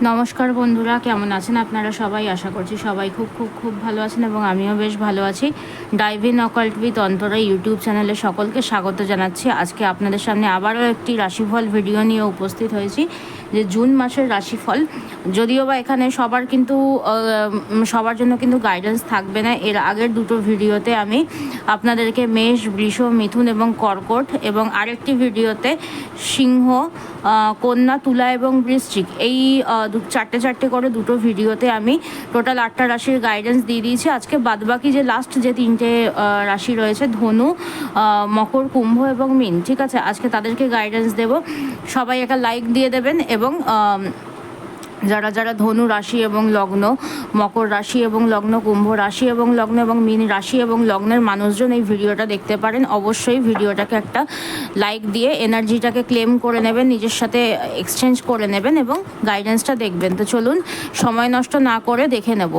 নমস্কার বন্ধুরা, কেমন আছেন আপনারা সবাই? আশা করছি সবাই খুব খুব খুব ভালো আছেন এবং আমিও বেশ ভালো আছি। Dive in occult with Antara YouTube চ্যানেলে সকলকে স্বাগত জানাচ্ছি। আজকে আপনাদের সামনে আবারও একটি রাশিফল ভিডিও নিয়ে উপস্থিত হয়েছি, যে জুন মাসের রাশিফল। যদিও বা এখানে সবার জন্য কিন্তু গাইডেন্স থাকবে না। এর আগের দুটো ভিডিওতে আমি আপনাদেরকে মেষ, বৃষ, মিথুন এবং কর্কট, এবং আরেকটি ভিডিওতে সিংহ, কন্যা, তুলা এবং বৃশ্চিক, এই চারটে করে দুটো ভিডিওতে আমি টোটাল 8টা রাশির গাইডেন্স দিয়ে দিয়েছি। আজকে বাদবাকি যে লাস্ট যে 3টে রাশি রয়েছে, ধনু, মকর, কুম্ভ এবং মীন, ঠিক আছে, আজকে তাদেরকে গাইডেন্স দেব। সবাই একটা লাইক দিয়ে দেবেন এবং যারা যারা ধনু রাশি এবং লগ্ন, মকর রাশি এবং লগ্ন, কুম্ভ রাশি এবং লগ্ন এবং মীন রাশি এবং লগ্নের মানুষজন এই ভিডিওটা দেখতে পারেন, অবশ্যই ভিডিওটাকে একটা লাইক দিয়ে এনার্জিটাকে ক্লেম করে নেবেন, নিজের সাথে এক্সচেঞ্জ করে নেবেন এবং গাইডেন্সটা দেখবেন। তো চলুন সময় নষ্ট না করে দেখে নেব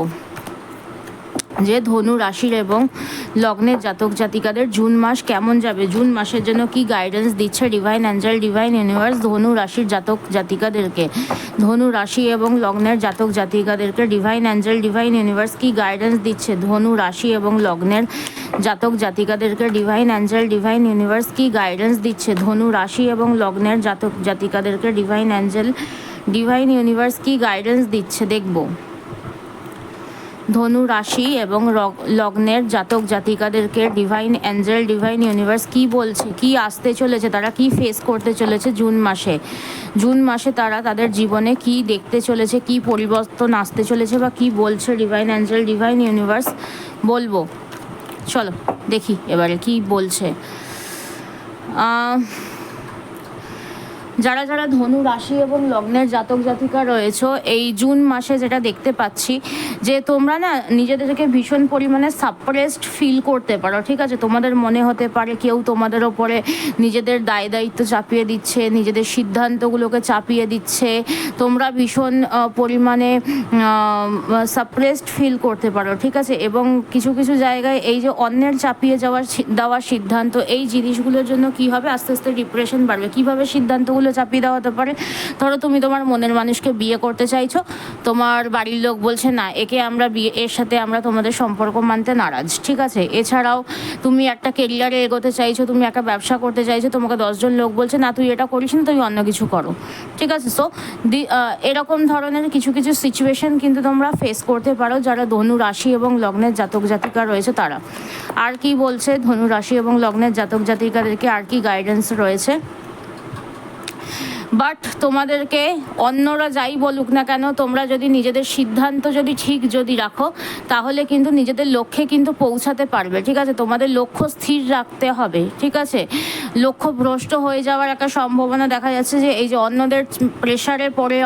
যে ধনু রাশির এবং লগ্নের জাতক জাতিকাদের জুন মাস কেমন যাবে, জুন মাসের জন্য কি গাইডেন্স দিচ্ছে ডিভাইন অ্যাঞ্জেল, ডিভাইন ইউনিভার্স ধনু রাশির জাতক জাতিকাদেরকে। ধনু রাশি এবং লগ্নের জাতক জাতিকাদেরকে ডিভাইন অ্যাঞ্জেল, ডিভাইন ইউনিভার্স কি গাইডেন্স দিচ্ছে। ধনু রাশি এবং লগ্নের জাতক জাতিকাদেরকে ডিভাইন অ্যাঞ্জেল, ডিভাইন ইউনিভার্স কি গাইডেন্স দিচ্ছে। ধনু রাশি এবং লগ্নের জাতক জাতিকাদেরকে ডিভাইন অ্যাঞ্জেল, ডিভাইন ইউনিভার্স কি গাইডেন্স দিচ্ছে দেখব। ধনু রাশি এবং লগ্নের জাতক জাতিকাদেরকে ডিভাইন অ্যাঞ্জেল, ডিভাইন ইউনিভার্স কি বলছে, কি আসতে চলেছে, তারা কি ফেস করতে চলেছে জুন মাসে। জুন মাসে তারা তাদের জীবনে কি দেখতে চলেছে, কি পরিবর্তন আসতে চলেছে বা কি বলছে ডিভাইন অ্যাঞ্জেল, ডিভাইন ইউনিভার্স। বলবো, চলো দেখি এবারে কি বলছে। যারা যারা ধনু রাশি এবং লগ্নের জাতক জাতিকা রয়েছে, এই জুন মাসে যেটা দেখতে পাচ্ছি যে তোমরা না নিজেদেরকে ভীষণ পরিমাণে সাপ্রেসড ফিল করতে পারো, ঠিক আছে। তোমাদের মনে হতে পারে কেউ তোমাদের ওপরে নিজেদের দায় দায়িত্ব চাপিয়ে দিচ্ছে, নিজেদের সিদ্ধান্তগুলোকে চাপিয়ে দিচ্ছে, তোমরা ভীষণ পরিমাণে সাপ্রেসড ফিল করতে পারো, ঠিক আছে। এবং কিছু কিছু জায়গায় এই যে অন্যের চাপিয়ে দেওয়ার সিদ্ধান্ত, এই জিনিসগুলোর জন্য কি হবে, আস্তে আস্তে ডিপ্রেশন বাড়বে। কীভাবে সিদ্ধান্তগুলো চাপিয়ে দেওয়া হতে পারে, ধরো তুমি তোমার মনের মানুষকে বিয়ে করতে চাইছো, তোমার বাড়ির লোক বলছে না, এর সাথে আমরা তোমাদের সম্পর্ক মানতে নারাজ, ঠিক আছে। এছাড়াও তুমি একটা কেরিয়ারে এগোতে চাইছো, তুমি একটা ব্যবসা করতে চাইছো, তোমাকে 10জন লোক বলছে না তুই এটা করিস না, তুই অন্য কিছু করো, ঠিক আছে। সো এরকম ধরনের কিছু কিছু সিচুয়েশন কিন্তু তোমরা ফেস করতে পারো যারা ধনু রাশি এবং লগ্নের জাতক জাতিকা রয়েছে তারা। আর কি বলছে ধনু রাশি এবং লগ্নের জাতক জাতিকাদেরকে, আর কি গাইডেন্স রয়েছে। বাট তোমাদেরকে অন্যরা যাই বলুক না কেন, তোমরা যদি নিজেদের সিদ্ধান্ত ঠিক রাখো, তাহলে কিন্তু নিজেদের লক্ষ্যে কিন্তু পৌঁছাতে পারবে, ঠিক আছে। তোমাদের লক্ষ্য স্থির রাখতে হবে, ঠিক আছে। লক্ষ্য ভ্রষ্ট হয়ে যাওয়ার একটা সম্ভাবনা দেখা যাচ্ছে, যে এই যে অন্যদের প্রেশারের পরে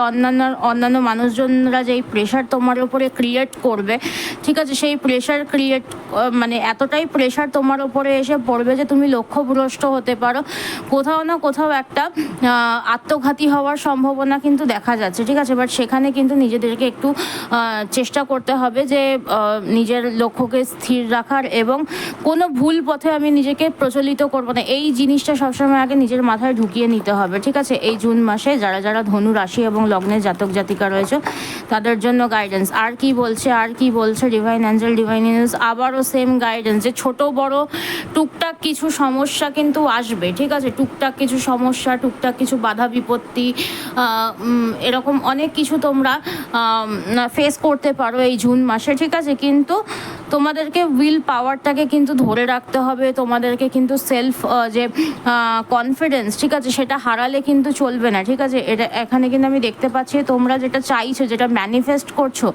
অন্যান্য মানুষজনরা যেই প্রেশার তোমার উপরে ক্রিয়েট করবে, ঠিক আছে, সেই প্রেশার মানে এতটাই প্রেশার তোমার উপরে এসে পড়বে যে তুমি লক্ষ্যভ্রষ্ট হতে পারো, কোথাও না কোথাও একটা আত্মঘাতী হওয়ার সম্ভাবনা কিন্তু দেখা যাচ্ছে, ঠিক আছে। বাট সেখানে কিন্তু নিজেদেরকে একটু চেষ্টা করতে হবে যে নিজের লক্ষ্যকে স্থির রাখার, এবং কোনো ভুল পথে আমি নিজেকে প্রচলিত করবো না, এই জিনিসটা সবসময় আগে নিজের মাথায় ঢুকিয়ে নিতে হবে, ঠিক আছে। এই জুন মাসে যারা যারা ধনু রাশি এবং লগ্নের জাতক জাতিকা রয়েছে তাদের জন্য গাইডেন্স। আর কি বলছে ডিভাইন অ্যাঞ্জেল, ডিভাইন ইউনিভার্স, আবারও সেম গাইডেন্স, যে ছোট বড় টুকটাক কিছু সমস্যা কিন্তু আসবে, ঠিক আছে। টুকটাক কিছু সমস্যা, টুকটাক কিছু বাধা বিপত্তি, এরকম অনেক কিছু তোমরা ফেস করতে পারো এই জুন মাসে, ঠিক আছে। কিন্তু তোমাদেরকে উইল পাওয়ারটাকে কিন্তু ধরে রাখতে হবে, তোমাদেরকে কিন্তু সেলফ যে কনফিডেন্স, ঠিক আছে, সেটা হারালে কিন্তু চলবে না, ঠিক আছে। এখানে কিন্তু আমি দেখতে পাচ্ছি তোমরা যেটা চাইছো, যেটা ম্যানিফেস্ট করছো,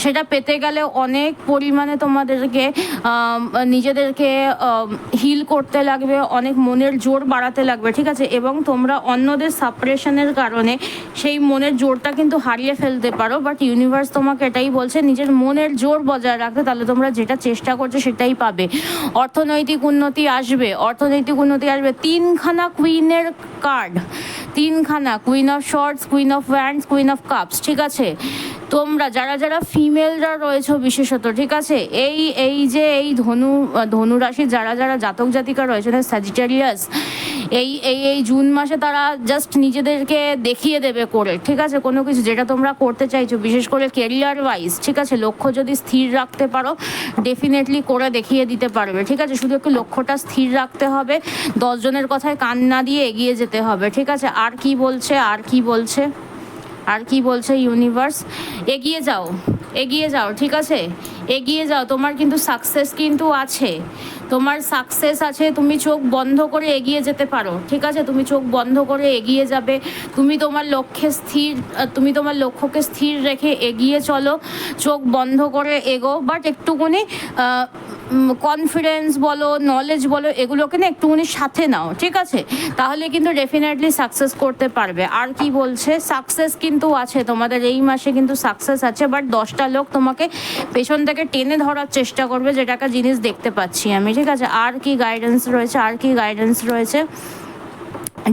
সেটা পেতে গেলে অনেক পরিমাণে তোমাদেরকে নিজেদেরকে হিল করতে লাগবে, অনেক মনের জোর বাড়াতে লাগবে, ঠিক আছে। এবং তোমরা অন্যদের সাপ্রেশনের কারণে সেই মনের জোরটা কিন্তু হারিয়ে ফেলতে পারো। বাট ইউনিভার্স তোমাকে এটাই বলছে, নিজের মনের জোর বজায় রাখতে, তাহলে তোমরা যেটা চেষ্টা করছো সেটাই পাবে। অর্থনৈতিক উন্নতি আসবে, 3খানা কুইনের কার্ড, 3খানা queen of swords, queen of wands, queen of cups, ঠিক আছে। তোমরা যারা যারা ফিমেলরা রয়েছে বিশেষত, ঠিক আছে, এই যে এই ধনু রাশি যারা যারা জাতক জাতিকা রয়েছে, স্যাজিটেরিয়াস, এই জুন মাসে তারা জাস্ট নিজেদেরকে দেখিয়ে দেবে করে, ঠিক আছে, কোনো কিছু যেটা তোমরা করতে চাইছো, বিশেষ করে কেরিয়ার ওয়াইজ, ঠিক আছে, লক্ষ্য যদি স্থির রাখতে পারো ডেফিনেটলি করে দেখিয়ে দিতে পারবে, ঠিক আছে, শুধু একটু লক্ষ্যটা স্থির রাখতে হবে, 10 জনের কথায় কান না দিয়ে এগিয়ে যেতে হবে, ঠিক আছে। আর কি বলছে, আর কি বলছে, আর কি বলছে ইউনিভার্স? এগিয়ে যাও, এগিয়ে যাও, ঠিক আছে, এগিয়ে যাও, তোমার কিন্তু সাকসেস কিন্তু আছে, তোমার সাকসেস আছে, তুমি চোখ বন্ধ করে এগিয়ে যেতে পারো, ঠিক আছে, তুমি চোখ বন্ধ করে এগিয়ে যাবে, তুমি তোমার লক্ষ্যে স্থির, তুমি তোমার লক্ষ্যকে স্থির রেখে এগিয়ে চলো, চোখ বন্ধ করে এগো, বাট একটুখানি কনফিডেন্স বলো, নলেজ বলো, এগুলোকে না একটুখানি সাথে নাও, ঠিক আছে, তাহলে কিন্তু ডেফিনেটলি সাকসেস করতে পারবে। আর কি বলছে? সাকসেস কিন্তু আছে তোমাদের এই মাসে, কিন্তু সাকসেস আছে, বাট 10টা লোক তোমাকে পেছন থেকে টেনে ধরার চেষ্টা করবে, যেটা একটা জিনিস দেখতে পাচ্ছি আমি, ঠিক আছে। আর কি গাইডেন্স রয়েছে, আর কি গাইডেন্স রয়েছে?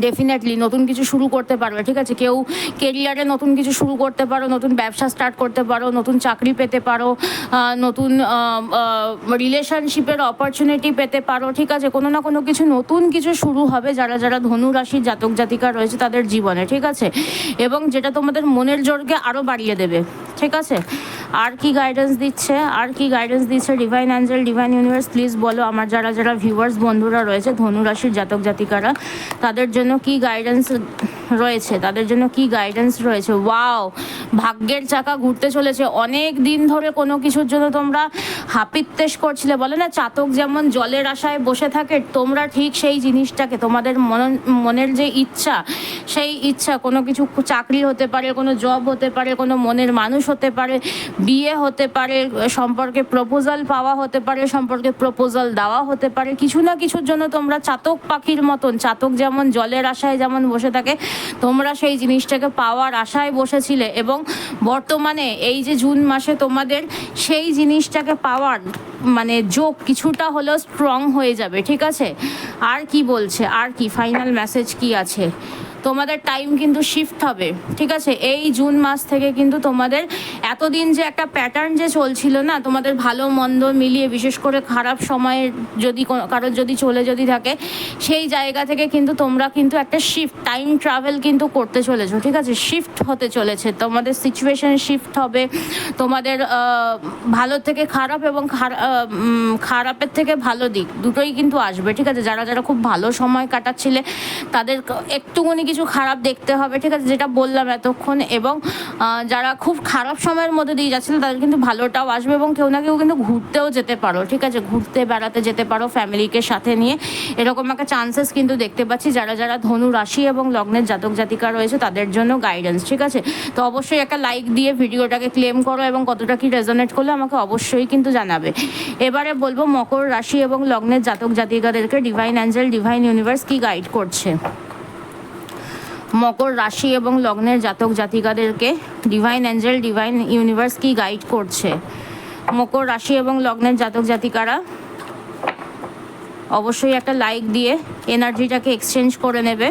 ডেফিনেটলি নতুন কিছু শুরু করতে পারবে, ঠিক আছে, কেউ কেরিয়ারে নতুন কিছু শুরু করতে পারো, নতুন ব্যবসা স্টার্ট করতে পারো, নতুন চাকরি পেতে পারো, নতুন রিলেশনশিপের অপরচুনিটি পেতে পারো, ঠিক আছে, কোনো না কোনো কিছু নতুন কিছু শুরু হবে যারা যারা ধনু রাশির জাতক জাতিকা রয়েছে তাদের জীবনে, ঠিক আছে, এবং যেটা তোমাদের মনের জোরকে আরও বাড়িয়ে দেবে, ঠিক আছে। আর কি গাইডেন্স দিচ্ছে, আর কি গাইডেন্স দিচ্ছে divine Angel, divine universe, please বলো আমার যারা যারা ভিউয়ার্স বন্ধুরা রয়েছে ধনু রাশির জাতক জাতিকারা, তাদের জন্য কি গাইডেন্স রয়েছে, তাদের জন্য কি গাইডেন্স রয়েছে। ওয়াও, ভাগ্যের চাকা ঘুরতে চলেছে, অনেক দিন ধরে কোনো কিছুর জন্য তোমরা হাপিত্তেশ করছিলে, বলে না চাতক যেমন জলের আশায় বসে থাকে, তোমরা ঠিক সেই জিনিসটাকে, তোমাদের মনের যে ইচ্ছা, সেই ইচ্ছা, কোনো কিছু চাকরি হতে পারে, কোনো জব হতে পারে, কোনো মনের মানুষ হতে পারে, বিয়ে হতে পারে, সম্পর্কে প্রপোজাল পাওয়া হতে পারে, সম্পর্কে প্রপোজাল দেওয়া হতে পারে, কিছু না কিছুর জন্য তোমরা চাতক পাখির মতন, চাতক যেমন জলের আশায় যেমন বসে থাকে, তোমরা সেই জিনিসটাকে পাওয়ার আশায় বসেছিলে, এবং বর্তমানে এই যে জুন মাসে তোমাদের সেই জিনিসটাকে পাওয়ার মানে যোগ কিছুটা হলেও স্ট্রং হয়ে যাবে, ঠিক আছে। আর কি বলছে, আর কি ফাইনাল মেসেজ কি আছে? তোমাদের টাইম কিন্তু শিফট হবে, ঠিক আছে, এই জুন মাস থেকে কিন্তু তোমাদের এতদিন যে একটা প্যাটার্ন যে চলছিল না, তোমাদের ভালো মন্দ মিলিয়ে, বিশেষ করে খারাপ সময়ে যদি কারোর যদি চলে যদি থাকে, সেই জায়গা থেকে কিন্তু তোমরা কিন্তু একটা শিফট, টাইম ট্রাভেল কিন্তু করতে চলেছো, ঠিক আছে, শিফট হতে চলেছে, তোমাদের সিচুয়েশন শিফট হবে, তোমাদের ভালো থেকে খারাপ এবং খারাপের থেকে ভালো দিক দুটোই কিন্তু আসবে, ঠিক আছে। যারা যারা খুব ভালো সময় কাটাচ্ছিলে তাদের একটুখানি কিছু খারাপ দেখতে হবে, ঠিক আছে, যেটা বললাম এতক্ষণ, এবং যারা খুব খারাপ সময়ের মধ্যে দিয়ে যাচ্ছিল তাদের কিন্তু ভালোটাও আসবে, এবং কেউ না কেউ কিন্তু ঘুরতেও যেতে পারো, ঠিক আছে, ঘুরতে বেড়াতে যেতে পারো ফ্যামিলিকে সাথে নিয়ে, এরকম একটা চান্সেস কিন্তু দেখতে পাচ্ছি। যারা যারা ধনু রাশি এবং লগ্নের জাতক জাতিকা রয়েছে তাদের জন্য গাইডেন্স, ঠিক আছে। তো অবশ্যই একটা লাইক দিয়ে ভিডিওটাকে ক্লেম করো, এবং কতটা কি রেজোনেট করলে আমাকে অবশ্যই কিন্তু জানাবে। এবারে বলবো মকর রাশি এবং লগ্নের জাতক জাতিকাদেরকে ডিভাইন অ্যাঞ্জেল, ডিভাইন ইউনিভার্স কি গাইড করছে। মকর রাশি এবং লগ্নের জাতক জাতিকাদেরকে ডিভাইন অ্যাঞ্জেল, ডিভাইন ইউনিভার্স কি গাইড করছে। মকর রাশি এবং লগ্নের জাতক জাতিকারা অবশ্যই একটা লাইক দিয়ে এনার্জিটাকে এক্সচেঞ্জ করে নেবে।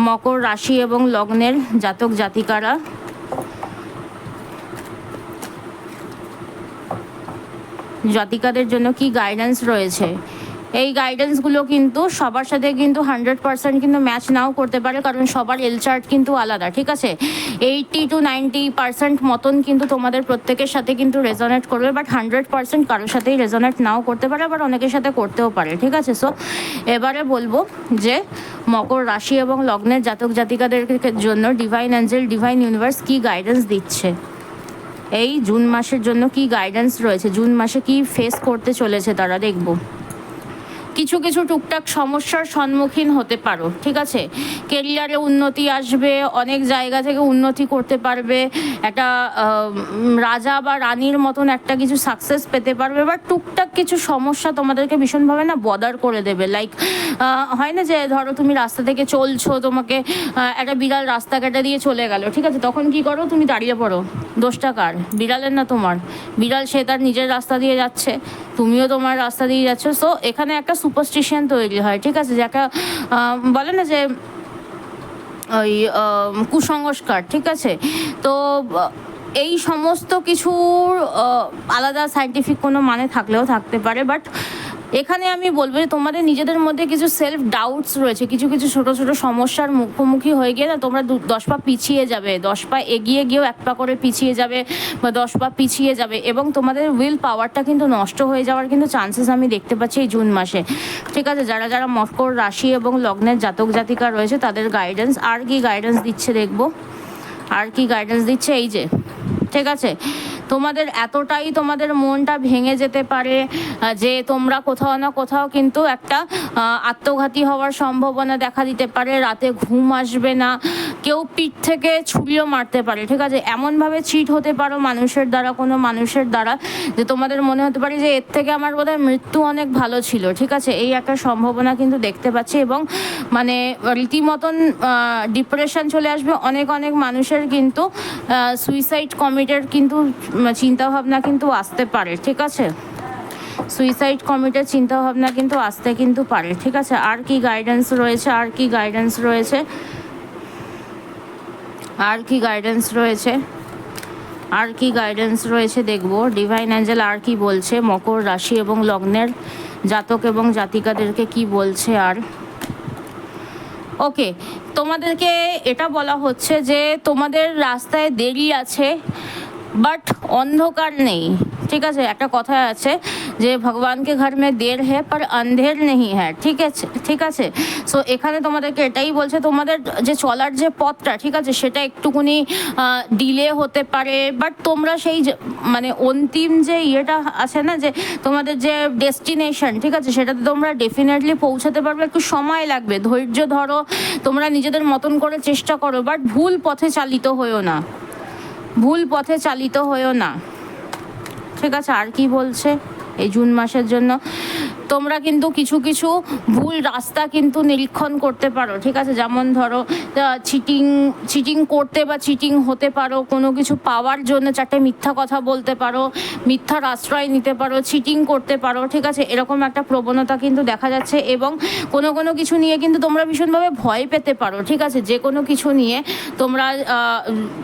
মকর রাশি এবং লগ্নের জাতক জাতিকারা জাতিকাদের জন্য কি গাইডেন্স রয়েছে। এই গাইডেন্সগুলো কিন্তু সবার সাথে কিন্তু 100% কিন্তু ম্যাচ নাও করতে পারে, কারণ সবার এল চার্ট কিন্তু আলাদা, ঠিক আছে। 80 to 90% মতন কিন্তু তোমাদের প্রত্যেকের সাথে কিন্তু রেজোনেট করবে, বাট 100% কারোর সাথেই রেজোনেট নাও করতে পারে, আবার অনেকের সাথে করতেও পারে, ঠিক আছে। সো এবারে বলবো যে মকর রাশি এবং লগ্নের জাতক জাতিকাদের জন্য ডিভাইন অ্যাঞ্জেল, ডিভাইন ইউনিভার্স কি গাইডেন্স দিচ্ছে এই জুন মাসের জন্য, কি গাইডেন্স রয়েছে, জুন মাসে কি ফেস করতে চলেছে তারা, দেখবো। কিছু কিছু টুকটাক সমস্যার সম্মুখীন হতে পারো, ঠিক আছে, কেরিয়ারে উন্নতি আসবে, অনেক জায়গা থেকে উন্নতি করতে পারবে, একটা রাজা বা রানীর মতন একটা কিছু সাকসেস পেতে পারবে, বা টুকটাক কিছু সমস্যা তোমাদেরকে ভীষণভাবে না বদার করে দেবে। লাইক হয় না যে ধরো তুমি রাস্তা থেকে চলছো, তোমাকে একটা বিড়াল রাস্তা কেটে দিয়ে চলে গেল, ঠিক আছে, তখন কি করো, তুমি দাঁড়িয়ে পড়ো, দোষটা কার, বিড়ালের না তোমার, বিড়াল সে তার নিজের রাস্তা দিয়ে যাচ্ছে, তুমিও তোমার রাস্তা দিয়ে যাচ্ছ। সো এখানে একটা সুপারস্টিশন তৈরি হয়, ঠিক আছে, যে একটা বলে না যে ওই কুসংস্কার, ঠিক আছে। তো এই সমস্ত কিছুর আলাদা সায়েন্টিফিক কোনো মানে থাকলেও থাকতে পারে, বাট এখানে আমি বলবো যে তোমাদের নিজেদের মধ্যে কিছু সেলফ ডাউটস রয়েছে, কিছু কিছু ছোট ছোট সমস্যার মুখোমুখি হয়ে গিয়ে না তোমরা 10 পা পিছিয়ে যাবে, 10 পা এগিয়ে গিয়েও 1 পা করে পিছিয়ে যাবে বা 10 পা পিছিয়ে যাবে, এবং তোমাদের উইল পাওয়ারটা কিন্তু নষ্ট হয়ে যাওয়ার কিন্তু চান্সেস আমি দেখতে পাচ্ছি এই জুন মাসে। ঠিক আছে, যারা যারা মকর রাশি এবং লগ্নের জাতক জাতিকা রয়েছে তাদের গাইডেন্স, আর কি গাইডেন্স দিচ্ছে দেখবো, আর কি গাইডেন্স দিচ্ছে। এই যে ঠিক আছে, তোমাদের এতটাই তোমাদের মনটা ভেঙে যেতে পারে যে তোমরা কোথাও না কোথাও কিন্তু একটা আত্মঘাতী হওয়ার সম্ভাবনা দেখা দিতে পারে, রাতে ঘুম আসবে না, কেউ পিঠ থেকে ছুরিও মারতে পারে। ঠিক আছে, এমনভাবে চিট হতে পারো মানুষের দ্বারা, কোনো মানুষের দ্বারা, যে তোমাদের মনে হতে পারে যে এর থেকে আমার বোধহয় মৃত্যু অনেক ভালো ছিল। ঠিক আছে, এই একটা সম্ভাবনা কিন্তু দেখতে পাচ্ছি, এবং মানে রীতিমতন ডিপ্রেশন চলে আসবে অনেক অনেক মানুষের, কিন্তু সুইসাইড কমিটের কিন্তু চিন্তাভাবনা কিন্তু আসতে পারে। ঠিক আছে, সুইসাইড কমিটের চিন্তাভাবনা কিন্তু আসতে কিন্তু পারে। ঠিক আছে, আর কি গাইডেন্স রয়েছে, আর কি গাইডেন্স রয়েছে, আর কি গাইডেন্স রয়েছে, আর কি গাইডেন্স রয়েছে দেখবো। ডিভাইন অ্যাঞ্জেল আর কি বলছে মকর রাশি এবং লগ্নের জাতক এবং জাতিকাদেরকে কি বলছে। আর ওকে, তোমাদেরকে এটা বলা হচ্ছে যে তোমাদের রাস্তায় দেরি আছে, বাট অন্ধকার নেই। ঠিক আছে, একটা কথা আছে যে ভগবানকে ঘর মে দের হ্যাঁ পর অন্ধের নেই হ্যাঁ। ঠিক আছে, ঠিক আছে, সো এখানে তোমাদেরকে এটাই বলছে, তোমাদের যে চলার যে পথটা, ঠিক আছে, সেটা একটুকুনি ডিলে হতে পারে, বাট তোমরা সেই মানে অন্তিম যে ইয়েটা আছে না, যে তোমাদের যে ডেস্টিনেশন, ঠিক আছে, সেটাতে তোমরা ডেফিনেটলি পৌঁছাতে পারবে। একটু সময় লাগবে, ধৈর্য ধরো, তোমরা নিজেদের মতন করে চেষ্টা করো, বাট ভুল পথে চালিত হয়েও না, ভুল পথে চালিত হয়েও না। ঠিক আছে, আর কি বলছে এই জুন মাসের জন্য, তোমরা কিন্তু কিছু কিছু ভুল রাস্তা কিন্তু নিরীক্ষণ করতে পারো। ঠিক আছে, যেমন ধরো চিটিং করতে বা চিটিং হতে পারো, কোনো কিছু পাওয়ার জন্য 4টে মিথ্যা কথা বলতে পারো, মিথ্যার আশ্রয় নিতে পারো, চিটিং করতে পারো। ঠিক আছে, এরকম একটা প্রবণতা কিন্তু দেখা যাচ্ছে, এবং কোনো কোনো কিছু নিয়ে কিন্তু তোমরা ভীষণভাবে ভয় পেতে পারো। ঠিক আছে, যে কোনো কিছু নিয়ে তোমরা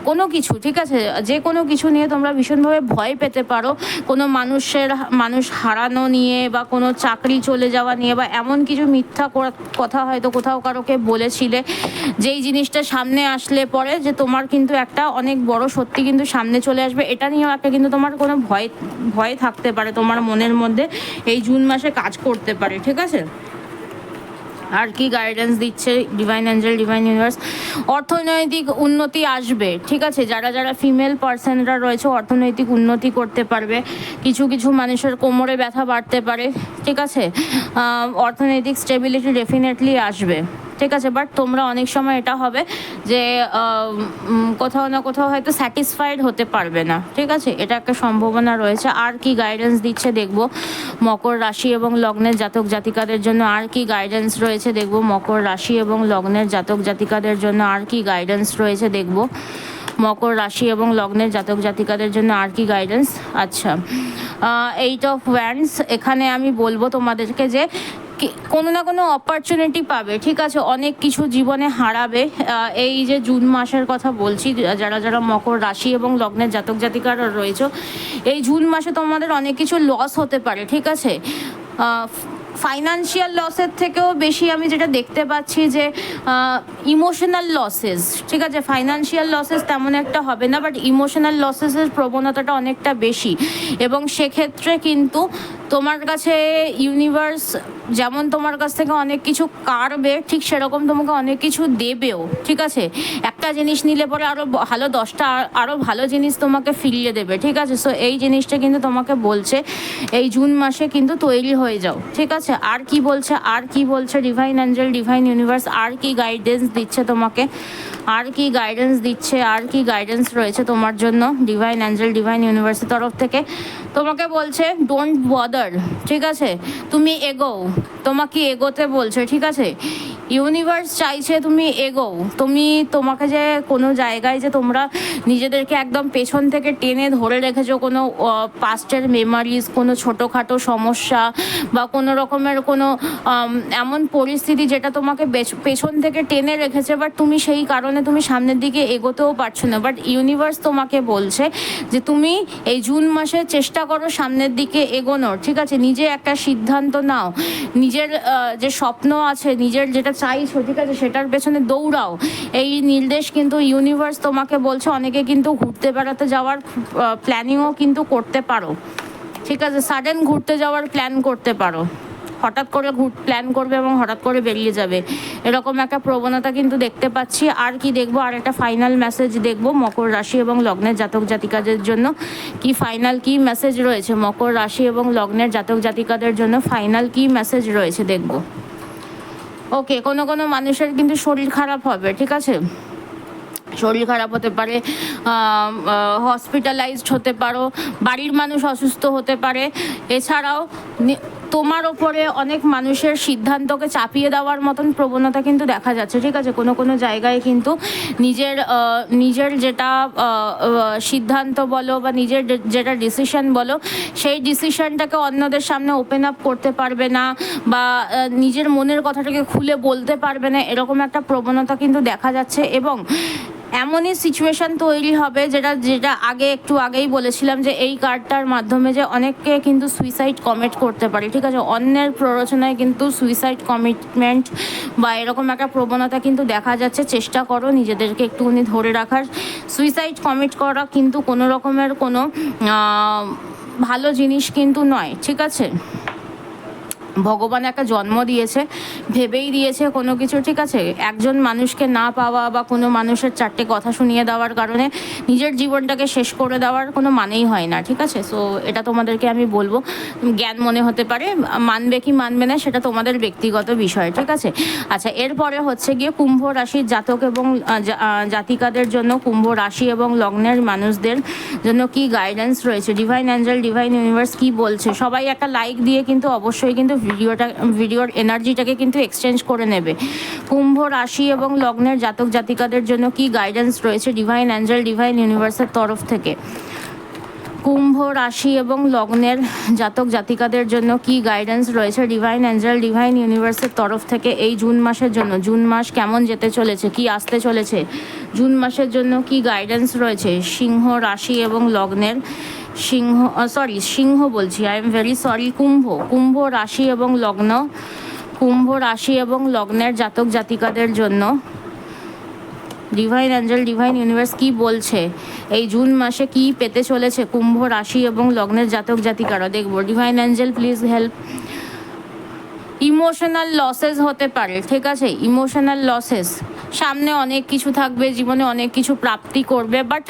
কোনো কিছু, ঠিক আছে, যে কোনো কিছু নিয়ে তোমরা ভীষণভাবে ভয় পেতে পারো, কোনো মানুষ হারানো নিয়ে বা কোনো চাকরি চলে যাওয়া নিয়ে, বা এমন কিছু মিথ্যা কথা হয়তো কোথাও কারোকে বলেছিলে, যেই জিনিসটা সামনে আসলে পরে যে তোমার কিন্তু একটা অনেক বড় সত্যি কিন্তু সামনে চলে আসবে, এটা নিয়েও একটা কিন্তু তোমার কোনো ভয় থাকতে পারে তোমার মনের মধ্যে, এই জুন মাসে কাজ করতে পারে। ঠিক আছে, আর কি গাইডেন্স দিচ্ছে ডিভাইন অ্যাঞ্জেল, ডিভাইন ইউনিভার্স। অর্থনৈতিক উন্নতি আসবে। ঠিক আছে, যারা যারা ফিমেল পার্সনরা রয়েছে অর্থনৈতিক উন্নতি করতে পারবে, কিছু কিছু মানুষের কোমরে ব্যথা বাড়তে পারে। ঠিক আছে, অর্থনৈতিক স্টেবিলিটি ডেফিনেটলি আসবে। ঠিক আছে, বাট তোমরা অনেক সময় এটা হবে যে কোথাও না কোথাও হয়তো স্যাটিসফাইড হতে পারবে না। ঠিক আছে, এটা একটা সম্ভাবনা রয়েছে। আর কি গাইডেন্স দিচ্ছে দেখবো মকর রাশি এবং লগ্নের জাতক জাতিকাদের জন্য, আর কি গাইডেন্স রয়েছে দেখবো মকর রাশি এবং লগ্নের জাতক জাতিকাদের জন্য, আর কি গাইডেন্স রয়েছে দেখবো মকর রাশি এবং লগ্নের জাতক জাতিকাদের জন্য, আর কি গাইডেন্স। আচ্ছা, 8 অফ ওয়ান্ডস, এখানে আমি বলবো তোমাদেরকে যে কোনো না কোনো অপরচুনিটি পাবে। ঠিক আছে, অনেক কিছু জীবনে হারাবে। এই যে জুন মাসের কথা বলছি, যারা যারা মকর রাশি এবং লগ্নের জাতক জাতিকারা রয়েছে, এই জুন মাসে তোমাদের অনেক কিছু লস হতে পারে। ঠিক আছে, ফাইনান্সিয়াল লসের থেকেও বেশি আমি যেটা দেখতে পাচ্ছি যে ইমোশনাল লসেস। ঠিক আছে, ফাইনান্সিয়াল লসেস তেমন একটা হবে না, বাট ইমোশনাল লসেসের প্রবণতাটা অনেকটা বেশি, এবং সেক্ষেত্রে কিন্তু তোমার কাছে ইউনিভার্স যেমন তোমার কাছ থেকে অনেক কিছু কাড়বে, ঠিক সেরকম তোমাকে অনেক কিছু দেবেও। ঠিক আছে, একটা জিনিস নিলে পরে আরও ভালো 10টা আরও ভালো জিনিস তোমাকে ফিরিয়ে দেবে। ঠিক আছে, সো এই জিনিসটা কিন্তু তোমাকে বলছে এই জুন মাসে কিন্তু তৈরি হয়ে যাও। ঠিক আছে, আর কি বলছে, আর কি বলছে ডিভাইন অ্যাঞ্জেল, ডিভাইন ইউনিভার্স, আর কি গাইডেন্স দিচ্ছে তোমাকে, আর কি গাইডেন্স দিচ্ছে, আর কি গাইডেন্স রয়েছে তোমার জন্য ডিভাইন অ্যাঞ্জেল, ডিভাইন ইউনিভার্সের তরফ থেকে। তোমাকে বলছে ডোন্ট বদার। ঠিক আছে, তুমি এগোও, তোমাকে এগোতে বলছে। ঠিক আছে, ইউনিভার্স চাইছে তুমি এগোও, তোমাকে যে কোনো জায়গায় যে তোমরা নিজেদেরকে একদম পেছন থেকে টেনে ধরে রেখেছো, কোনো পাস্টের মেমারিজ, কোনো ছোটোখাটো সমস্যা বা কোনো রকমের কোনো এমন পরিস্থিতি যেটা তোমাকে পেছন থেকে টেনে রেখেছে, বাট তুমি সেই কারণে তুমি সামনের দিকে এগোতেও পারছো না। বাট ইউনিভার্স তোমাকে বলছে যে তুমি এই জুন মাসে চেষ্টা করো সামনের দিকে এগোনোর, ঠিক আছে? নিজে একটা সিদ্ধান্ত নাও, নিজের যে স্বপ্ন আছে, নিজের যেটা চাইছো, ঠিক আছে, সেটার পেছনে দৌড়াও। এই নির্দেশ কিন্তু ইউনিভার্স তোমাকে বলছে। অনেকে কিন্তু ঘুরতে বেড়াতে যাওয়ার প্ল্যানিংও কিন্তু করতে পারো, ঠিক আছে? সাডেন ঘুরতে যাওয়ার প্ল্যান করতে পারো, হঠাৎ করে প্ল্যান করবে এবং হঠাৎ করে বেরিয়ে যাবে, এরকম একটা প্রবণতা কিন্তু দেখতে পাচ্ছি। আর কি দেখবো, আর একটা ফাইনাল মেসেজ দেখবো মকর রাশি এবং লগ্নের জাতক জাতিকাদের জন্য কি ফাইনাল কি মেসেজ রয়েছে। মকর রাশি এবং লগ্নের জাতক জাতিকাদের জন্য ফাইনাল কি মেসেজ রয়েছে দেখবো। ওকে, কোনো কোনো মানুষের কিন্তু শরীর খারাপ হবে, ঠিক আছে? শরীর খারাপ হতে পারে, হসপিটালাইজড হতে পারো, বাড়ির মানুষ অসুস্থ হতে পারে। এছাড়াও তোমার ওপরে অনেক মানুষের সিদ্ধান্তকে চাপিয়ে দেওয়ার মতন প্রবণতা কিন্তু দেখা যাচ্ছে, ঠিক আছে? কোনো কোনো জায়গায় কিন্তু নিজের যেটা সিদ্ধান্ত বলো বা নিজের যেটা ডিসিশন বলো, সেই ডিসিশনটাকে অন্যদের সামনে ওপেন আপ করতে পারবে না বা নিজের মনের কথাটাকে খুলে বলতে পারবে না, এরকম একটা প্রবণতা কিন্তু দেখা যাচ্ছে। এবং এমনই সিচুয়েশান তৈরি হবে যেটা একটু আগেই বলেছিলাম, যে এই কার্ডটার মাধ্যমে যে অনেককে কিন্তু সুইসাইড কমিট করতে পারে, ঠিক আছে? অন্যের প্ররোচনায় কিন্তু সুইসাইড কমিটমেন্ট বা এরকম একটা প্রবণতা কিন্তু দেখা যাচ্ছে। চেষ্টা করো নিজেদেরকে একটুখানি ধরে রাখার। সুইসাইড কমিট করা কিন্তু কোনো রকমের কোনো ভালো জিনিস কিন্তু নয়, ঠিক আছে? ভগবান একটা জন্ম দিয়েছে, ভেবেই দিয়েছে কোনো কিছু, ঠিক আছে? একজন মানুষকে না পাওয়া বা কোনো মানুষের চারটে কথা শুনিয়ে দেওয়ার কারণে নিজের জীবনটাকে শেষ করে দেওয়ার কোনো মানেই হয় না, ঠিক আছে? সো এটা তোমাদেরকে আমি বলবো, জ্ঞান মনে হতে পারে, মানবে কি মানবে না সেটা তোমাদের ব্যক্তিগত বিষয়, ঠিক আছে? আচ্ছা, এরপরে হচ্ছে গিয়ে কুম্ভ রাশির জাতক এবং জাতিকাদের জন্য, কুম্ভ রাশি এবং লগ্নের মানুষদের জন্য কি গাইডেন্স রয়েছে। ডিভাইন অ্যাঞ্জেল, ডিভাইন ইউনিভার্স কি বলছে? সবাই একটা লাইক দিয়ে কিন্তু অবশ্যই কিন্তু ভিডিওর এনার্জিটাকে কিন্তু এক্সচেঞ্জ করে নেবে। কুম্ভ রাশি এবং লগ্নের জাতক জাতিকাদের জন্য কি গাইডেন্স রয়েছে ডিভাইন অ্যাঞ্জেল, ডিভাইন ইউনিভার্সের তরফ থেকে। কুম্ভ রাশি এবং লগ্নের জাতক জাতিকাদের জন্য কি গাইডেন্স রয়েছে ডিভাইন অ্যাঞ্জেল, ডিভাইন ইউনিভার্সের তরফ থেকে এই জুন মাসের জন্য। জুন মাস কেমন যেতে চলেছে, কি আসতে চলেছে, জুন মাসের জন্য কি গাইডেন্স রয়েছে সিংহ রাশি এবং লগ্নের, সিংহ বলছি, আই এম ভেরি সরি, কুম্ভ রাশি এবং লগ্ন, কুম্ভ রাশি এবং লগ্নের জাতক জাতিকাদের জন্য ডিভাইন অ্যাঞ্জেল, ডিভাইন ইউনিভার্স কি বলছে এই জুন মাসে কি পেতে চলেছে কুম্ভ রাশি এবং লগ্নের জাতক জাতিকারা দেখবো। Divine Angel please help. Emotional losses হতে পারে, ঠিক আছে? ইমোশনাল লসেস, সামনে অনেক কিছু থাকবে, জীবনে অনেক কিছু প্রাপ্তি করবে, বাট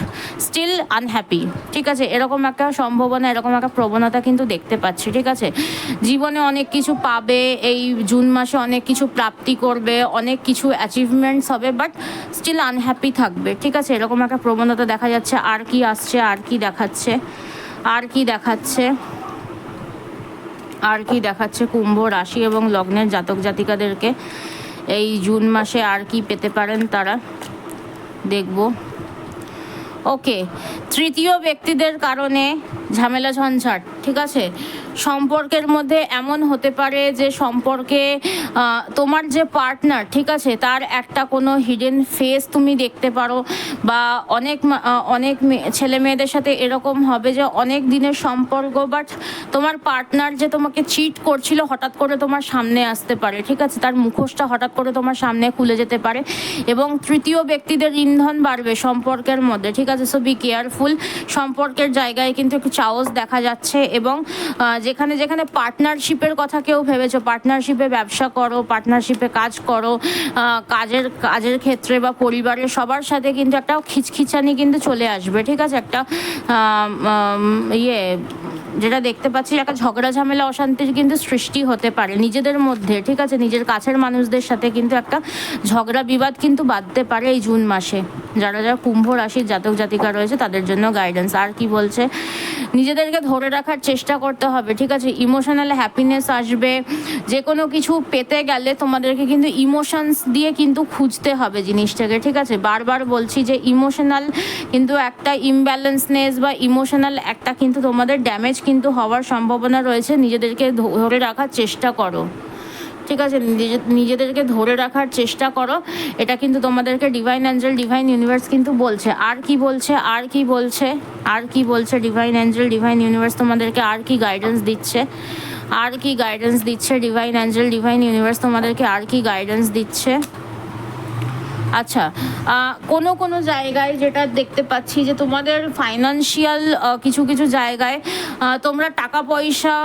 স্টিল আনহ্যাপি, ঠিক আছে? এরকম একটা সম্ভাবনা, এরকম একটা প্রবণতা কিন্তু দেখতে পাচ্ছি, ঠিক আছে? জীবনে অনেক কিছু পাবে, এই জুন মাসে অনেক কিছু প্রাপ্তি করবে, অনেক কিছু অ্যাচিভমেন্টস হবে, বাট স্টিল আনহ্যাপি থাকবে, ঠিক আছে? এরকম একটা প্রবণতা দেখা যাচ্ছে। আর কি আসছে, আর কি দেখাচ্ছে, আর কি দেখাচ্ছে, আর কি দেখাচ্ছে কুম্ভ রাশি এবং লগ্নের জাতক জাতিকাদেরকে এই জুন মাসে আর কি পেতে পারেন তারা দেখব। ওকে, তৃতীয় ব্যক্তিদের কারণে ঝামেলা ঝঞ্ঝাট, ঠিক আছে? সম্পর্কের মধ্যে এমন হতে পারে যে সম্পর্কে তোমার যে পার্টনার, ঠিক আছে, তার একটা কোনো হিডেন ফেস তুমি দেখতে পারো, বা অনেক ছেলে মেয়েদের সাথে এরকম হবে যে অনেক দিনের সম্পর্ক, বাট তোমার পার্টনার যে তোমাকে চিট করছিল হঠাৎ করে তোমার সামনে আসতে পারে, ঠিক আছে? তার মুখোশটা হঠাৎ করে তোমার সামনে খুলে যেতে পারে এবং তৃতীয় ব্যক্তিদের ইন্ধন বাড়বে সম্পর্কের মধ্যে, ঠিক আছে? So be careful. সম্পর্কের জায়গায় কিন্তু একটু চাওস দেখা যাচ্ছে এবং যেখানে যেখানে পার্টনারশিপের কথা কেউ ভেবেছো, পার্টনারশিপে ব্যবসা করো, পার্টনারশিপে কাজ করো, কাজের ক্ষেত্রে বা পরিবারের সবার সাথে কিন্তু একটা খিচখিচানি কিন্তু চলে আসবে, ঠিক আছে? একটা যেটা দেখতে পাচ্ছি, একটা ঝগড়া ঝামেলা অশান্তির কিন্তু সৃষ্টি হতে পারে নিজেদের মধ্যে, ঠিক আছে? নিজের কাছের মানুষদের সাথে কিন্তু একটা ঝগড়া বিবাদ কিন্তু বাঁধতে পারে এই জুন মাসে। যারা যারা কুম্ভ রাশির জাতক জাতিকা রয়েছে তাদের জন্য গাইডেন্স। আর কি বলছে, নিজেদেরকে ধরে রাখার চেষ্টা করতে হবে, ঠিক আছে, ইমোশনাল হ্যাপিনেস আসবে। যে কোনো কিছু পেতে গেলে তোমাদেরকে কিন্তু ইমোশনস দিয়ে কিন্তু খুঁজতে হবে জিনিসটাকে, ঠিক আছে। বারবার বলছি যে ইমোশনাল কিন্তু একটা ইমব্যালেন্সনেস বা ইমোশনাল একটা কিন্তু তোমাদের ড্যামেজ কিন্তু হওয়ার সম্ভাবনা রয়েছে। নিজেদেরকে ধরে রাখার চেষ্টা করো, ঠিক আছে, নিজেদেরকে ধরে রাখার চেষ্টা করো। এটা কিন্তু তোমাদেরকে ডিভাইন অ্যাঞ্জেল ডিভাইন ইউনিভার্স কিন্তু বলছে। আর কি বলছে, আর কি বলছে, আর কি বলছে ডিভাইন অ্যাঞ্জেল ডিভাইন ইউনিভার্স তোমাদেরকে আর কি গাইডেন্স দিচ্ছে, আর কি গাইডেন্স দিচ্ছে ডিভাইন অ্যাঞ্জেল ডিভাইন ইউনিভার্স তোমাদেরকে আর কি গাইডেন্স দিচ্ছে। আচ্ছা, কোনো কোনো জায়গায় যেটা দেখতে পাচ্ছি যে তোমাদের ফাইন্যান্সিয়াল কিছু কিছু জায়গায় তোমরা টাকা পয়সা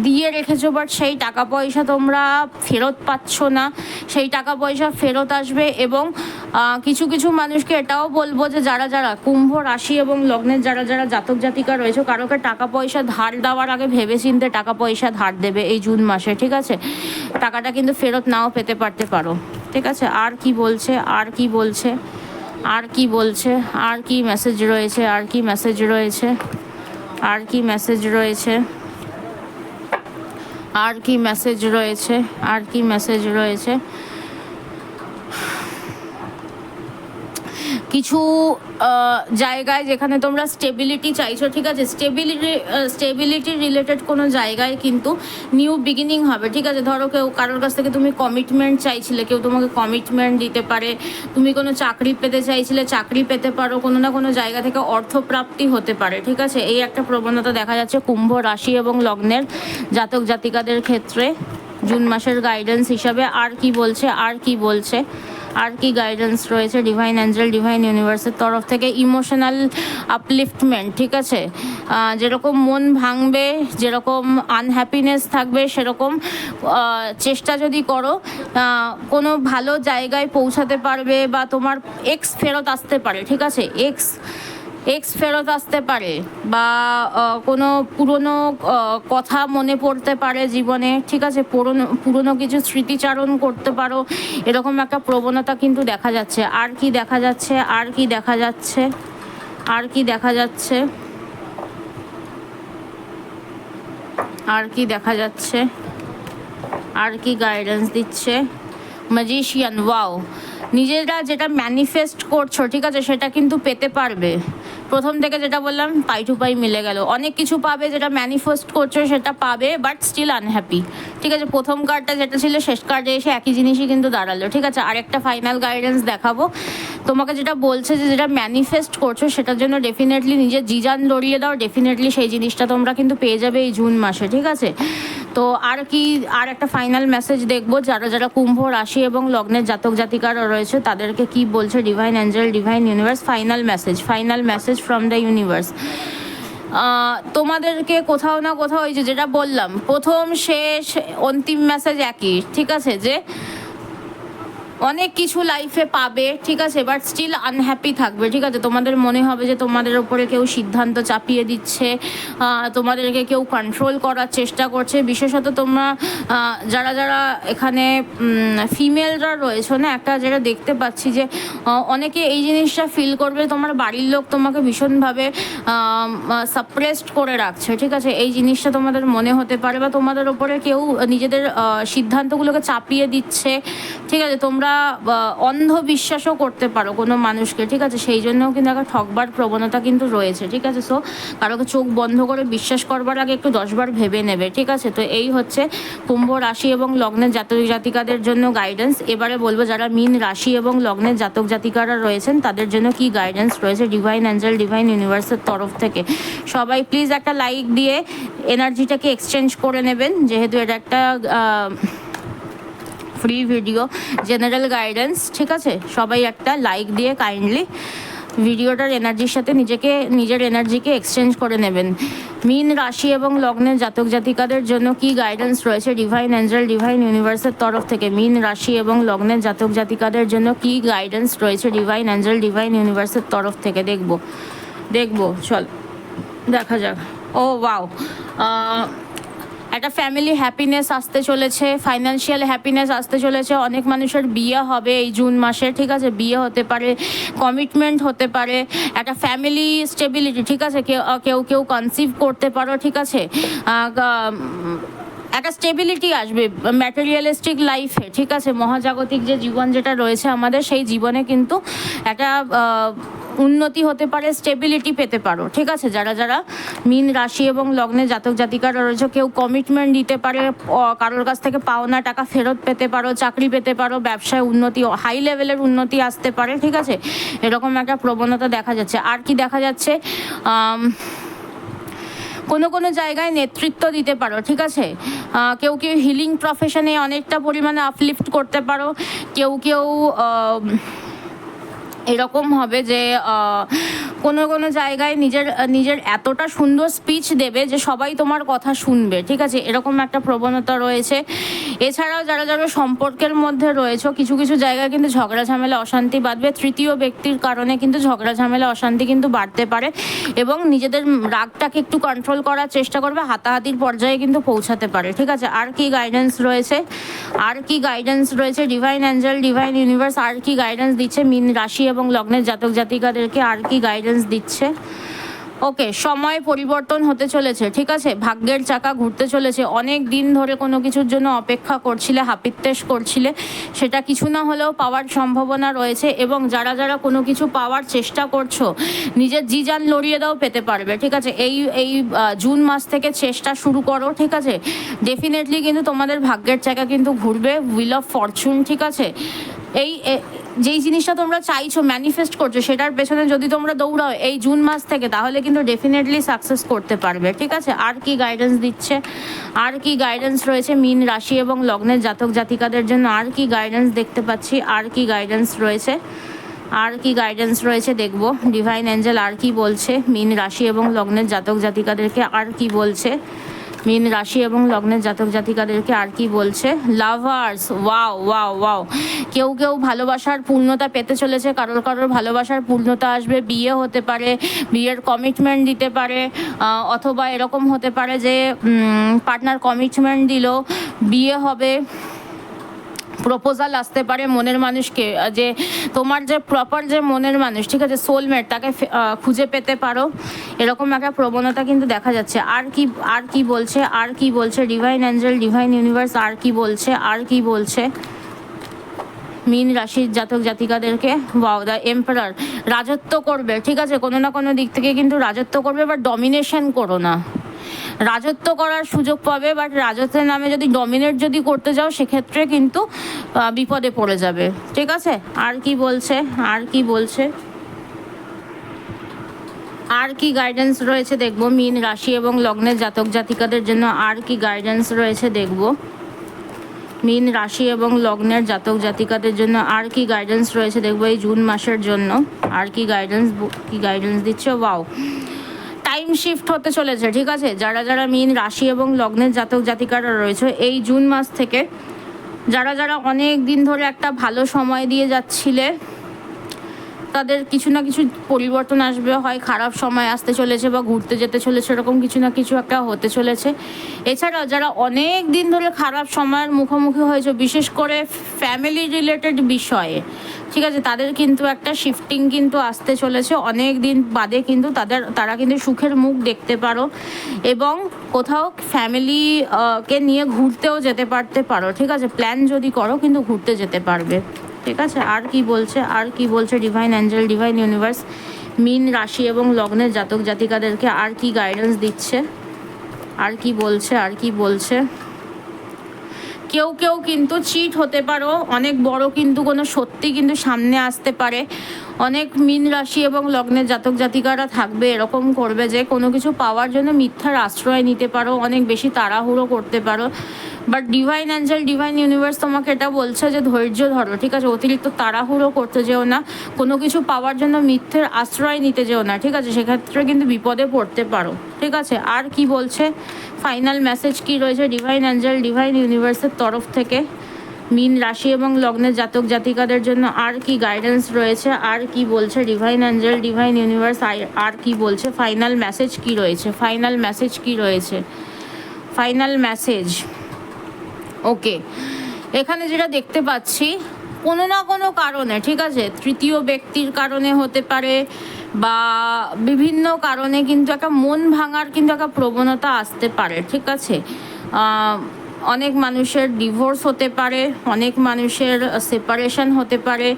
দিয়ে রেখেছো, বাট সেই টাকা পয়সা তোমরা ফেরত পাচ্ছ না। সেই টাকা পয়সা ফেরত আসবে। এবং কিছু কিছু মানুষকে এটাও বলবো যে যারা যারা কুম্ভ রাশি এবং লগ্নের যারা যারা জাতক জাতিকা রয়েছে, কারোকে টাকা পয়সা ধার দেওয়ার আগে ভেবেচিন্তে টাকা পয়সা ধার দেবে এই জুন মাসে, ঠিক আছে। টাকাটা কিন্তু ফেরত নাও পেতে পারতে পারো, ঠিক আছে। আর কি বলছে, আর কি বলছে, আর কি বলছে, আর কি মেসেজ রয়েছে, আর কি মেসেজ রয়েছে, আর কি মেসেজ রয়েছে, আর কি মেসেজ রয়েছে, আর কি মেসেজ রয়েছে। কিছু জায়গায় যেখানে তোমরা স্টেবিলিটি চাইছো, ঠিক আছে, স্টেবিলিটি রিলেটেড কোনো জায়গায় কিন্তু নিউ বিগিনিং হবে, ঠিক আছে। ধরো কেউ কারোর কাছ থেকে তুমি কমিটমেন্ট চাইছিলে, কেউ তোমাকে কমিটমেন্ট দিতে পারে। তুমি কোনো চাকরি পেতে চাইছিলে, চাকরি পেতে পারো। কোনো না কোনো জায়গা থেকে অর্থপ্রাপ্তি হতে পারে, ঠিক আছে। এই একটা প্রবণতা দেখা যাচ্ছে কুম্ভ রাশি এবং লগ্নের জাতক জাতিকাদের ক্ষেত্রে জুন মাসের গাইডেন্স হিসাবে। আর কি বলছে, আর কি বলছে, আর কি গাইডেন্স রয়েছে ডিভাইন অ্যাঞ্জেল ডিভাইন ইউনিভার্সের তরফ থেকে। ইমোশনাল আপলিফটমেন্ট, ঠিক আছে। যেরকম মন ভাঙবে, যেরকম আনহ্যাপিনেস থাকবে, সেরকম চেষ্টা যদি করো কোনো ভালো জায়গায় পৌঁছাতে পারবে। বা তোমার এক্স ফেরত আসতে পারে, ঠিক আছে, এক্স ফেরত আসতে পারে। বা কোনো পুরনো কথা মনে পড়তে পারে জীবনে, ঠিক আছে। পুরনো কিছু স্মৃতিচারণ করতে পারো, এরকম একটা প্রবণতা কিন্তু দেখা যাচ্ছে। আর কি দেখা যাচ্ছে, আর কি দেখা যাচ্ছে, আর কি দেখা যাচ্ছে, আর কি দেখা যাচ্ছে, আর কি গাইডেন্স দিচ্ছে ম্যাজিশিয়ান। ওয়াও, নিজেরা যেটা ম্যানিফেস্ট করছো, ঠিক আছে, সেটা কিন্তু পেতে পারবে। প্রথম থেকে যেটা বললাম পাই টু পাই মিলে গেল। অনেক কিছু পাবে, যেটা ম্যানিফেস্ট করছো সেটা পাবে, বাট স্টিল আনহ্যাপি, ঠিক আছে। প্রথম কার্ডটা যেটা ছিল শেষ কার্ডে এসে একই জিনিসই কিন্তু দাঁড়ালো, ঠিক আছে। আরেকটা ফাইনাল গাইডেন্স দেখাবো তোমাকে, যেটা বলছে যে যেটা ম্যানিফেস্ট করছো সেটার জন্য ডেফিনেটলি নিজের জিজান লড়িয়ে দাও। ডেফিনেটলি সেই জিনিসটা তোমরা কিন্তু পেয়ে যাবে এই জুন মাসে, ঠিক আছে। তো আর কি, আর একটা ফাইনাল মেসেজ দেখবো যারা যারা কুম্ভ রাশি এবং লগ্নের জাতক জাতিকারা রয়েছে তাদেরকে কি বলছে divine Angel divine universe. Final message from the universe. তোমাদেরকে কোথাও না কোথাও ওই যেটা বললাম প্রথম শেষ অন্তিম মেসেজ একই, ঠিক আছে, যে অনেক কিছু লাইফে পাবে, ঠিক আছে, বাট স্টিল আনহ্যাপি থাকবে, ঠিক আছে। তোমাদের মনে হবে যে তোমাদের ওপরে কেউ সিদ্ধান্ত চাপিয়ে দিচ্ছে, তোমাদেরকে কেউ কন্ট্রোল করার চেষ্টা করছে। বিশেষত তোমরা যারা যারা এখানে ফিমেলরা রয়েছে না, একটা যেটা দেখতে পাচ্ছি যে অনেকে এই জিনিসটা ফিল করবে তোমার বাড়ির লোক তোমাকে ভীষণভাবে সাপ্রেসড করে রাখছে, ঠিক আছে। এই জিনিসটা তোমাদের মনে হতে পারে, বা তোমাদের ওপরে কেউ নিজেদের সিদ্ধান্তগুলোকে চাপিয়ে দিচ্ছে, ঠিক আছে। তোমরা অন্ধবিশ্বাসও করতে পারো কোনো মানুষকে, ঠিক আছে। সেই জন্যও কিন্তু একটা ঠকবার প্রবণতা কিন্তু রয়েছে, ঠিক আছে। সো কারোকে চোখ বন্ধ করে বিশ্বাস করবার আগে একটু 10 বার ভেবে নেবে, ঠিক আছে। তো এই হচ্ছে কুম্ভ রাশি এবং লগ্নের জাতক জাতিকাদের জন্য গাইডেন্স। এবারে বলবো যারা মীন রাশি এবং লগ্নের জাতক জাতিকারা রয়েছেন তাদের জন্য কি গাইডেন্স রয়েছে ডিভাইন অ্যাঞ্জেল ডিভাইন ইউনিভার্সের তরফ থেকে। সবাই প্লিজ একটা লাইক দিয়ে এনার্জিটাকে এক্সচেঞ্জ করে নেবেন, যেহেতু এটা একটা ফ্রি ভিডিও জেনারেল গাইডেন্স, ঠিক আছে। সবাই একটা লাইক দিয়ে কাইন্ডলি ভিডিওটার এনার্জির সাথে নিজের এনার্জিকে এক্সচেঞ্জ করে নেবেন। মীন রাশি এবং লগ্নের জাতক জাতিকাদের জন্য কি গাইডেন্স রয়েছে ডিভাইন অ্যাঞ্জেল ডিভাইন ইউনিভার্সের তরফ থেকে। মীন রাশি এবং লগ্নের জাতক জাতিকাদের জন্য কি গাইডেন্স রয়েছে ডিভাইন অ্যাঞ্জেল ডিভাইন ইউনিভার্সের তরফ থেকে দেখবো চল দেখা যাক। ও ওয়াও, একটা ফ্যামিলি হ্যাপিনেস আসতে চলেছে, ফাইন্যান্সিয়াল হ্যাপিনেস আসতে চলেছে। অনেক মানুষের বিয়ে হবে এই জুন মাসে, ঠিক আছে? বিয়ে হতে পারে, কমিটমেন্ট হতে পারে, একটা ফ্যামিলি স্টেবিলিটি, ঠিক আছে? কেউ কেউ কনসিভ করতে পারো, ঠিক আছে? একটা স্টেবিলিটি আসবে ম্যাটেরিয়ালিস্টিক লাইফে, ঠিক আছে? মহাজাগতিক যে জীবন যেটা রয়েছে আমাদের, সেই জীবনে কিন্তু একটা উন্নতি হতে পারে, স্টেবিলিটি পেতে পারো, ঠিক আছে? যারা যারা মীন রাশি এবং লগ্নে জাতক জাতিকারা রয়েছে, কেউ কমিটমেন্ট দিতে পারে, কারোর কাছ থেকে পাওনা টাকা ফেরত পেতে পারো, চাকরি পেতে পারো, ব্যবসায় উন্নতি, হাই লেভেলের উন্নতি আসতে পারে, ঠিক আছে? এরকম একটা প্রবণতা দেখা যাচ্ছে। আর কি দেখা যাচ্ছে, কোনো কোনো জায়গায় নেতৃত্ব দিতে পারো, ঠিক আছে? কেউ কেউ হিলিং প্রফেশনে অনেকটা পরিমাণে আপলিফট করতে পারো। কেউ কেউ এরকম হবে যে কোনো কোনো জায়গায় নিজের এতটা সুন্দর স্পিচ দেবে যে সবাই তোমার কথা শুনবে, ঠিক আছে? এরকম একটা প্রবণতা রয়েছে। এছাড়াও যারা যারা সম্পর্কের মধ্যে রয়েছে, কিছু কিছু জায়গায় কিন্তু ঝগড়া ঝামেলা অশান্তি বাঁধবে। তৃতীয় ব্যক্তির কারণে কিন্তু ঝগড়া ঝামেলা অশান্তি কিন্তু বাড়তে পারে এবং নিজেদের রাগটাকে একটু কন্ট্রোল করার চেষ্টা করবে, হাতাহাতির পর্যায়ে কিন্তু পৌঁছাতে পারে, ঠিক আছে? আর কি গাইডেন্স রয়েছে, আর কি গাইডেন্স রয়েছে ডিভাইন অ্যাঞ্জেল, ডিভাইন ইউনিভার্স আর কি গাইডেন্স দিচ্ছে মীন রাশি এবং লগ্নের জাতক জাতিকাদেরকে, আর কি গাইডেন্স দিচ্ছে? ওকে, সময় পরিবর্তন হতে চলেছে, ঠিক আছে? ভাগ্যের চাকা ঘুরতে চলেছে। অনেক দিন ধরে কোনো কিছুর জন্য অপেক্ষা করছিলে, হাপিত্তেশ করছিলে, সেটা কিছু না হলেও পাওয়ার সম্ভাবনা রয়েছে। এবং যারা যারা কোনো কিছু পাওয়ার চেষ্টা করছো, নিজের জি জান লড়িয়ে দাও, পেতে পারবে, ঠিক আছে? এই জুন মাস থেকে চেষ্টা শুরু করো, ঠিক আছে? ডেফিনেটলি কিন্তু তোমাদের ভাগ্যের চাকা কিন্তু ঘুরবে, হুইল অফ ফরচুন, ঠিক আছে? যেই জিনিসটা তোমরা চাইছো, ম্যানিফেস্ট করছো, সেটার পেছনে যদি তোমরা দৌড়াও এই জুন মাস থেকে, তাহলে কিন্তু ডেফিনেটলি সাকসেস করতে পারবে, ঠিক আছে? আর কি গাইডেন্স দিচ্ছে, আর কি গাইডেন্স রয়েছে মীন রাশি এবং লগ্নের জাতক জাতিকাদের জন্য? আর কি গাইডেন্স দেখতে পাচ্ছি, আর কি গাইডেন্স রয়েছে, আর কি গাইডেন্স রয়েছে দেখবো। ডিভাইন অ্যাঞ্জেল আর কি বলছে মীন রাশি এবং লগ্নের জাতক জাতিকাদেরকে, আর কি বলছে মীন রাশি এবং লগ্নের জাতক জাতিকাদেরকে, আর কি বলছে? Lovers, wow wow wow. কেউ কেউ ভালোবাসার পূর্ণতা পেতে চলেছে, কারোর কারোর ভালোবাসার পূর্ণতা আসবে, বিয়ে হতে পারে, বিয়ের কমিটমেন্ট দিতে পারে, অথবা এরকম হতে পারে যে পার্টনার কমিটমেন্ট দিল, বিয়ে হবে, প্রপোজাল আসতে পারে মনের মানুষকে, যে তোমার যে প্রপার যে মনের মানুষ, ঠিক আছে, সোলমেট, তাকে খুঁজে পেতে পারো, এরকম একটা প্রবণতা কিন্তু দেখা যাচ্ছে। আর কি, আর কি বলছে, আর কি বলছে ডিভাইন অ্যাঞ্জেল, ডিভাইন ইউনিভার্স আর কি বলছে, আর কি বলছে মীন রাশির জাতক জাতিকাদেরকে? Wow, the emperor. রাজত্ব করবে, ঠিক আছে? কোনো না কোনো দিক থেকে কিন্তু রাজত্ব করবে, বাট ডমিনেশন করো না। রাজত্ব করার সুযোগ পাবে, বাট রাজত্বের নামে যদি ডমিনেট যদি করতে যাও, সেক্ষেত্রে কিন্তু বিপদে পড়ে যাবে, ঠিক আছে? আর কি বলছে, আর কি বলছে, আর কি গাইডেন্স রয়েছে দেখবো মীন রাশি এবং লগ্নের জাতক জাতিকাদের জন্য? আর কি গাইডেন্স রয়েছে দেখবো মীন রাশি এবং লগ্নের জাতক জাতিকাদের জন্য? আর কি গাইডেন্স রয়েছে দেখবো এই জুন মাসের জন্য? আর কি গাইডেন্স দিচ্ছে? ওয়াও, টাইম শিফট হতে চলেছে, ঠিক আছে? যারা যারা মীন রাশি এবং লগ্নের জাতক জাতিকারা রয়েছে এই জুন মাস থেকে, যারা যারা অনেক দিন ধরে একটা ভালো সময় দিয়ে যাচ্ছিলে, তাদের কিছু না কিছু পরিবর্তন আসবে, হয় খারাপ সময় আসতে চলেছে বা ঘুরতে যেতে চলেছে, এরকম কিছু না কিছু একটা হতে চলেছে। এছাড়াও যারা অনেক দিন ধরে খারাপ সময়ের মুখোমুখি হয়েছে, বিশেষ করে ফ্যামিলি রিলেটেড বিষয়ে, ঠিক আছে, তাদের কিন্তু একটা শিফটিং কিন্তু আসতে চলেছে অনেক দিন বাদে, কিন্তু তারা কিন্তু সুখের মুখ দেখতে পারো এবং কোথাও ফ্যামিলি কে নিয়ে ঘুরতেও যেতে পারো, ঠিক আছে? প্ল্যান যদি করো কিন্তু ঘুরতে যেতে পারবে, ঠিক আছে? আর কি বলছে, আর কি বলছে ডিভাইন অ্যাঞ্জেল, ডিভাইন ইউনিভার্স মীন রাশি এবং লগ্নের জাতক জাতিকাদেরকে? আর কি গাইডেন্স দিচ্ছে, আর কি বলছে, আর কি বলছে? কেউ কেউ কিন্তু চিট হতে পারো, অনেক বড় কিন্তু কোনো সত্যি কিন্তু সামনে আসতে পারে। অনেক মীন রাশি এবং লগ্নের জাতক জাতিকারা থাকবে এরকম করবে যে কোনো কিছু পাওয়ার জন্য মিথ্যার আশ্রয় নিতে পারো, অনেক বেশি তাড়াহুড়ো করতে পারো। But divine Angel, divine universe তোমাকে এটা বলছে যে ধৈর্য ধরো, ঠিক আছে? অতিরিক্ত তাড়াহুড়ো করতে যেও না, কোনো কিছু পাওয়ার জন্য মিথ্যের আশ্রয় নিতে যেও না, ঠিক আছে? সেক্ষেত্রে কিন্তু বিপদে পড়তে পারো, ঠিক আছে? আর কি বলছে, ফাইনাল মেসেজ কি রয়েছে ডিভাইন অ্যাঞ্জেল, ডিভাইন ইউনিভার্সের তরফ থেকে মীন রাশি এবং লগ্নের জাতক জাতিকাদের জন্য? আর কি গাইডেন্স রয়েছে, আর কি বলছে ডিভাইন অ্যাঞ্জেল, ডিভাইন ইউনিভার্স আর কি বলছে? ফাইনাল মেসেজ কি রয়েছে, ফাইনাল মেসেজ কি রয়েছে? Final message. ওকে, এখানে যেটা দেখতে পাচ্ছি কোনো না কোনো কারণে, ঠিক আছে, তৃতীয় ব্যক্তির কারণে হতে পারে বা বিভিন্ন কারণে কিন্তু একটা মন ভাঙার কিন্তু একটা প্রবণতা আসতে পারে, ঠিক আছে। অনেক মানুষের ডিভোর্স হতে পারে, অনেক মানুষের সেপারেশন হতে পারে,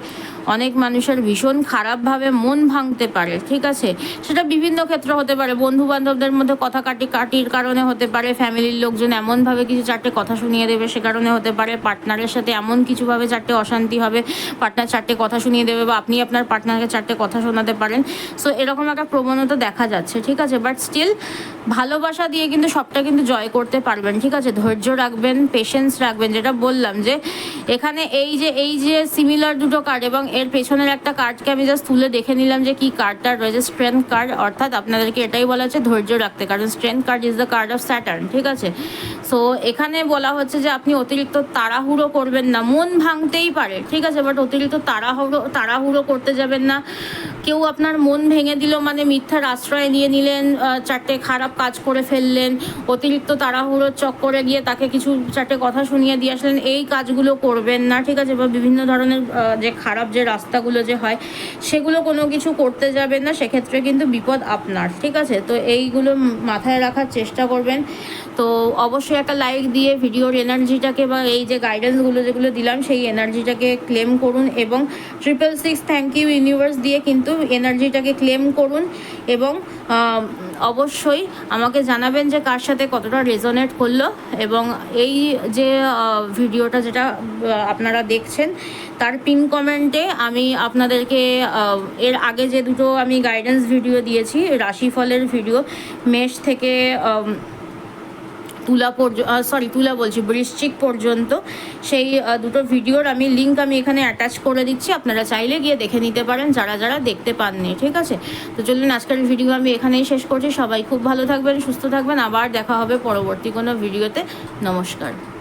অনেক মানুষের ভীষণ খারাপভাবে মন ভাঙতে পারে, ঠিক আছে। সেটা বিভিন্ন ক্ষেত্রে হতে পারে, বন্ধু বান্ধবদের মধ্যে কথা কাটির কারণে হতে পারে, ফ্যামিলির লোকজন এমনভাবে কিছু চারটে কথা শুনিয়ে দেবে সে কারণে হতে পারে, পার্টনারের সাথে এমন কিছুভাবে চারটে অশান্তি হবে, পার্টনার চারটে কথা শুনিয়ে দেবে বা আপনি আপনার পার্টনারকে চারটে কথা শোনাতে পারেন। সো এরকম একটা প্রবণতা দেখা যাচ্ছে, ঠিক আছে। বাট স্টিল ভালোবাসা দিয়ে কিন্তু সবটা কিন্তু জয় করতে পারবেন, ঠিক আছে। ধৈর্য রাখবেন, পেশেন্স রাখবেন, যেটা বললাম যে এখানে এই যে সিমিলার দুটো কার্ড এবং এর পেছনের একটা কার্ডকে আমি জাস্ট তুলে দেখে নিলাম যে কি কার্ডটা রয়েছে, স্ট্রেংথ কার্ড। অর্থাৎ আপনাদেরকে এটাই বলা হচ্ছে ধৈর্য রাখতে, কারণ strength card is the card of Saturn, ঠিক আছে। সো এখানে বলা হচ্ছে যে আপনি অতিরিক্ত তাড়াহুড়ো করবেন না, মন ভাঙতেই পারে, ঠিক আছে, বাট অতিরিক্ত তাড়াহুড়ো করতে যাবেন না। কেউ আপনার মন ভেঙে দিল মানে মিথ্যার আশ্রয় নিয়ে নিলেন, চারটে খারাপ কাজ করে ফেললেন, অতিরিক্ত তাড়াহুড়োর চক্করে গিয়ে তাকে কিছু চারটে কথা শুনিয়ে দিয়ে আসলেন, এই কাজগুলো করবেন না, ঠিক আছে। বা বিভিন্ন ধরনের যে খারাপ যে রাস্তাগুলো যে হয় সেগুলো কোনো কিছু করতে যাবেন না, সেক্ষেত্রে কিন্তু বিপদ আপনার, ঠিক আছে। তো এইগুলো মাথায় রাখার চেষ্টা করবেন। তো অবশ্যই একটা লাইক দিয়ে ভিডিওর এনার্জিটাকে বা এই যে গাইডেন্সগুলো যেগুলো দিলাম সেই এনার্জিটাকে ক্লেম করুন এবং 666 থ্যাংক ইউ ইউনিভার্স দিয়ে কিন্তু এনার্জিটাকে ক্লেম করুন এবং অবশ্যই আমাকে জানাবেন যে কার সাথে কতটা রেজোনেট করলো। এবং এই যে ভিডিওটা যেটা আপনারা দেখছেন তার পিন কমেন্টে আমি আপনাদেরকে এর আগে যে দুটো আমি গাইডেন্স ভিডিও দিয়েছি, রাশিফলের ভিডিও, মেষ থেকে বৃশ্চিক পর্যন্ত, সেই দুটো ভিডিওর আমি লিঙ্ক আমি এখানে অ্যাটাচ করে দিচ্ছি, আপনারা চাইলে গিয়ে দেখে নিতে পারেন যারা যারা দেখতে পাননি, ঠিক আছে। তো চলুন আজকের ভিডিও আমি এখানেই শেষ করছি। সবাই খুব ভালো থাকবেন, সুস্থ থাকবেন, আবার দেখা হবে পরবর্তী কোনো ভিডিওতে। নমস্কার।